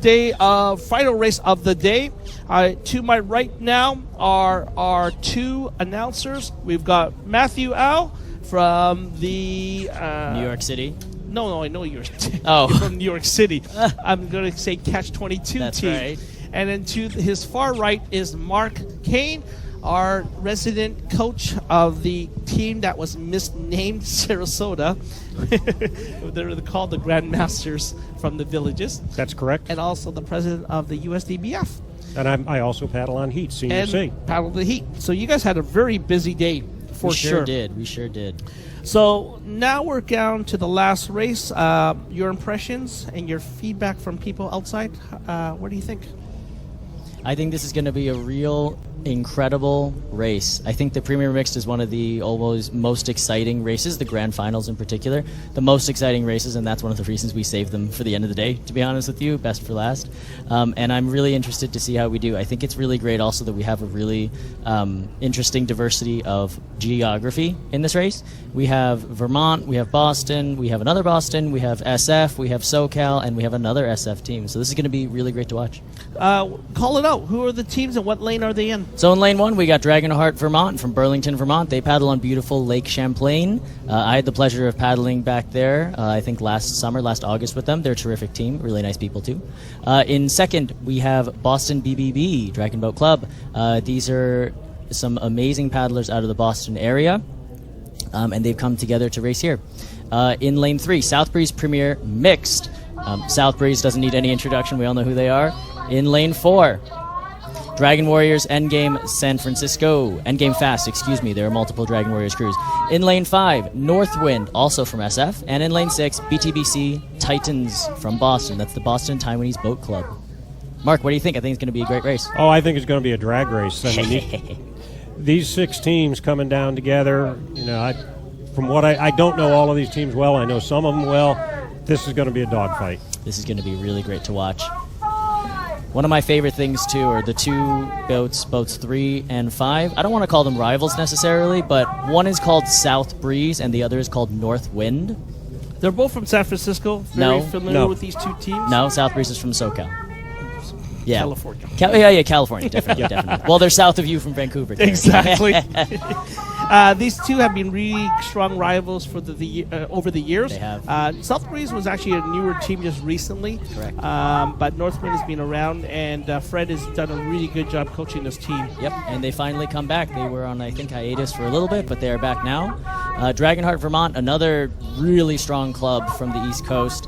day of final race of the day. To my right now are our two announcers. We've got Matthew Au from the New York City. No, I know you're Oh. you're from New York City. I'm going to say Catch 22 That's team. right. And then to his far right is Mark Kane, our resident coach of the team that was misnamed Sarasota. They're called the Grandmasters from the Villages. That's correct. And also the president of the USDBF. And I also paddle on Heat, Senior And C. paddle the Heat. So you guys had a very busy day, for We sure. We sure did. So now we're down to the last race. Your impressions and your feedback from people outside. What do you think? I think this is going to be a real incredible race. I think the Premier Mixed is one of the almost most exciting races, the grand finals in particular, the most exciting races, and that's one of the reasons we saved them for the end of the day, to be honest with you, best for last. And I'm really interested to see how we do. I think it's really great also that we have a really interesting diversity of geography in this race. We have Vermont, we have Boston, we have another Boston, we have SF, we have SoCal, and we have another SF team. So this is going to be really great to watch. Call it out. Who are the teams and what lane are they in? So in lane 1, we got Dragonheart Vermont from Burlington, Vermont. They paddle on beautiful Lake Champlain. I had the pleasure of paddling back there, I think last August with them. They're a terrific team, really nice people too. In second, we have Boston BBB, Dragon Boat Club. These are some amazing paddlers out of the Boston area, and they've come together to race here. In lane 3, South Breeze Premier Mixed. South Breeze doesn't need any introduction. We all know who they are. In lane 4, Dragon Warriors Endgame San Francisco. Endgame Fast, excuse me. There are multiple Dragon Warriors crews. In lane 5, Northwind, also from SF. And in lane 6, BTBC Titans from Boston. That's the Boston Taiwanese Boat Club. Mark, what do you think? I think it's going to be a great race. Oh, I think it's going to be a drag race. I mean, these 6 teams coming down together, you know, I don't know all of these teams well. I know some of them well. This is going to be a dogfight. This is going to be really great to watch. One of my favorite things, too, are the two boats 3 and 5. I don't want to call them rivals necessarily, but one is called South Breeze and the other is called North Wind. They're both from San Francisco. Very familiar with these two teams? No, South Breeze is from SoCal. Yeah. California. California, definitely, definitely. Well, they're south of you from Vancouver. There. Exactly. These two have been really strong rivals for over the years. They have. South Breeze was actually a newer team just recently. Correct. But Northwind has been around, and Fred has done a really good job coaching this team. Yep, and they finally come back. They were on, I think, hiatus for a little bit, but they are back now. Dragonheart Vermont, another really strong club from the East Coast.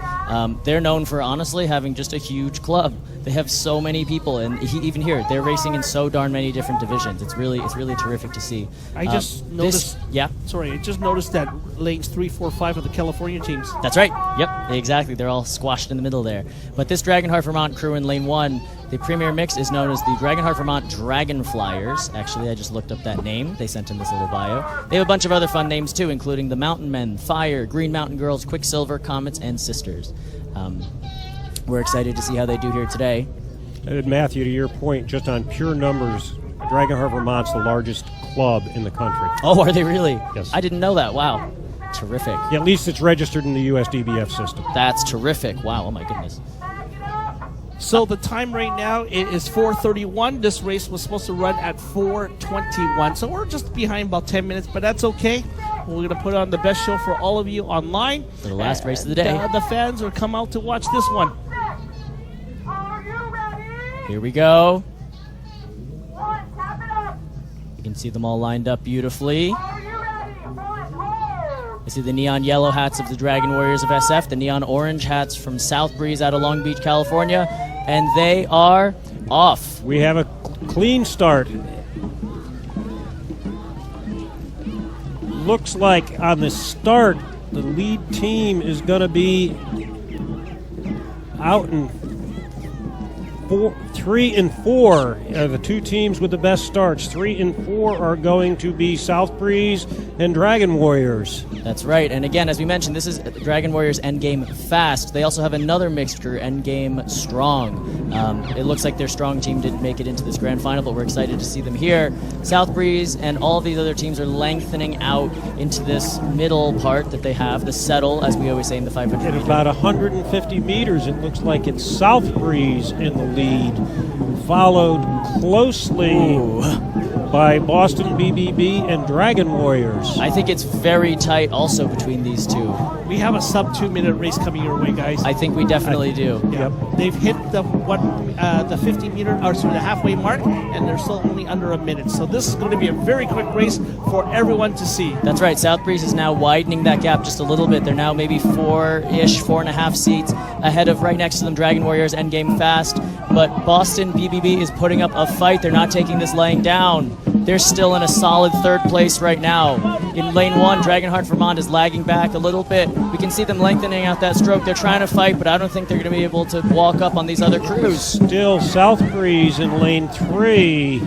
They're known for, honestly, having just a huge club. They have so many people, and even here, they're racing in so darn many different divisions. It's really terrific to see. I just noticed. Sorry, I just noticed that lanes 3, 4, 5 of the California teams. That's right. Yep, exactly. They're all squashed in the middle there. But this Dragonheart Vermont crew in lane 1, the Premier Mix is known as the Dragonheart Vermont Dragonflyers. Actually, I just looked up that name. They sent in this little bio. They have a bunch of other fun names too, including the Mountain Men, Fire, Green Mountain Girls, Quicksilver, Comets, and Sisters. We're excited to see how they do here today. And Matthew, to your point, just on pure numbers, Dragonheart Vermont's the largest club in the country. Oh, are they really? Yes. I didn't know that. Wow. Terrific. Yeah, at least it's registered in the USDBF system. That's terrific. Wow. Oh, my goodness. So the time right now it is 4:31. This race was supposed to run at 4:21. So we're just behind about 10 minutes, but that's okay. We're going to put on the best show for all of you online. For the last race of the day. The fans will come out to watch this one. Here we go. You can see them all lined up beautifully. I see the neon yellow hats of the Dragon Warriors of SF, the neon orange hats from South Breeze out of Long Beach, California, and they are off. We have a clean start. Looks like on the start, the lead team is going to be out in 3 and 4 are the two teams with the best starts. 3 and 4 are going to be South Breeze and Dragon Warriors. That's right. And again, as we mentioned, this is Dragon Warriors Endgame Fast. They also have another mixture, Endgame Strong. It looks like their strong team didn't make it into this grand final, but we're excited to see them here. South Breeze and all of these other teams are lengthening out into this middle part that they have, the settle, as we always say in the 500 At meter. about 150 meters, it looks like it's South Breeze in the lead, followed closely by Boston BBB and Dragon Warriors. I think it's very tight also between these two. We have a sub 2-minute race coming your way, guys. I think we definitely do. Yeah. Yep. They've hit the 50 meter, or sorry, the halfway mark, and they're still only under a minute. So this is going to be a very quick race for everyone to see. That's right. South Breeze is now widening that gap just a little bit. They're now maybe 4.5 seats ahead of right next to them Dragon Warriors Endgame Fast. But Boston BBB is putting up a fight. They're not taking this laying down. They're still in a solid third place right now. In lane 1, Dragonheart Vermont is lagging back a little bit. We can see them lengthening out that stroke. They're trying to fight, but I don't think they're going to be able to walk up on these other crews. Still South Breeze in lane 3.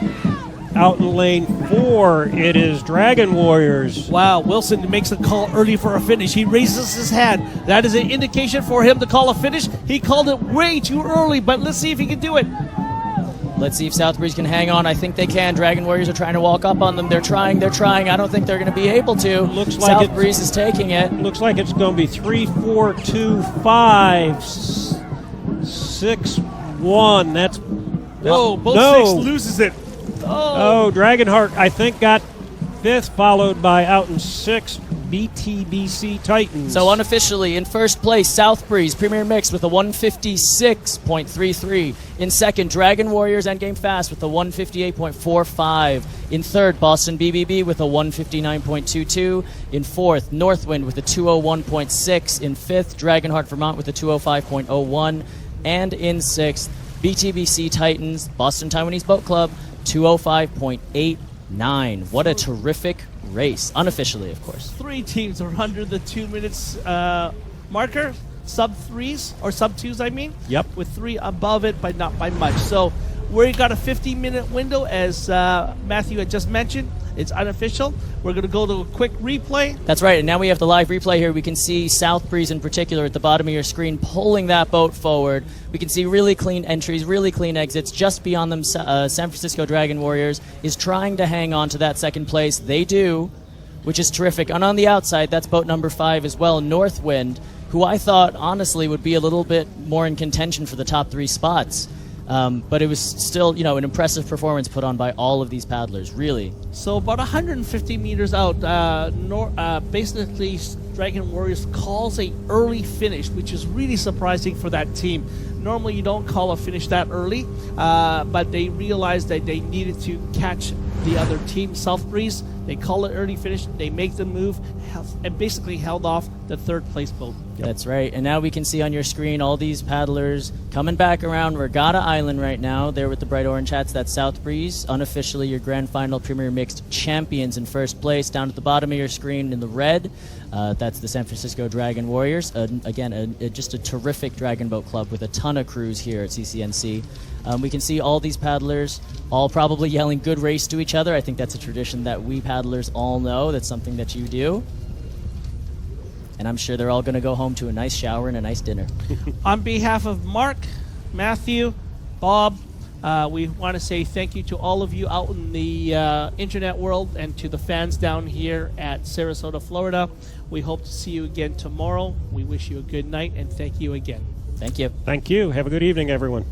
Out in lane 4, it is Dragon Warriors. Wow, Wilson makes a call early for a finish. He raises his hand. That is an indication for him to call a finish. He called it way too early, but let's see if he can do it. Let's see if South Breeze can hang on. I think they can. Dragon Warriors are trying to walk up on them. They're trying. I don't think they're going to be able to. Looks like South Breeze is taking it. Looks like it's going to be 3, 4, 2, 5, 6, 1. That's Whoa, both no. six loses it. Oh, Dragonheart, I think, got 5th, followed by out in 6th, BTBC Titans. So unofficially, in first place, South Breeze, Premier Mix with a 156.33. In second, Dragon Warriors Endgame Fast with a 158.45. In third, Boston BBB with a 159.22. In fourth, Northwind with a 201.6. In fifth, Dragonheart Vermont with a 205.01. And in sixth, BTBC Titans, Boston Taiwanese Boat Club, 205.89. What a terrific race, unofficially, of course. 3 teams are under the 2 minutes marker, sub 3s, or sub 2s, I mean. Yep. With 3 above it, but not by much. So we got a 50-minute window, as Matthew had just mentioned. It's unofficial. We're going to go to a quick replay. That's right, and now we have the live replay here. We can see South Breeze in particular at the bottom of your screen pulling that boat forward. We can see really clean entries, really clean exits. Just beyond them, San Francisco Dragon Warriors is trying to hang on to that second place. They do, which is terrific. And on the outside, that's boat number 5 as well, Northwind, who I thought, honestly, would be a little bit more in contention for the top 3 spots. But it was still, an impressive performance put on by all of these paddlers, really. So about 150 meters out, basically Dragon Warriors calls a early finish, which is really surprising for that team. Normally you don't call a finish that early, but they realized that they needed to catch the other team, South Breeze. They call it early finish, they make the move, and basically held off the third place boat. That's right. And now we can see on your screen all these paddlers coming back around Regatta Island right now. There with the bright orange hats, that's South Breeze, unofficially your grand final Premier Mixed champions in first place. Down at the bottom of your screen in the red, that's the San Francisco Dragon Warriors. Again, just a terrific dragon boat club with a ton of crews here at CCNC. We can see all these paddlers all probably yelling good race to each other. I think that's a tradition that we paddlers all know. That's something that you do. And I'm sure they're all going to go home to a nice shower and a nice dinner. On behalf of Mark, Matthew, Bob, we want to say thank you to all of you out in the internet world and to the fans down here at Sarasota, Florida. We hope to see you again tomorrow. We wish you a good night and thank you again. Thank you. Thank you. Have a good evening, everyone.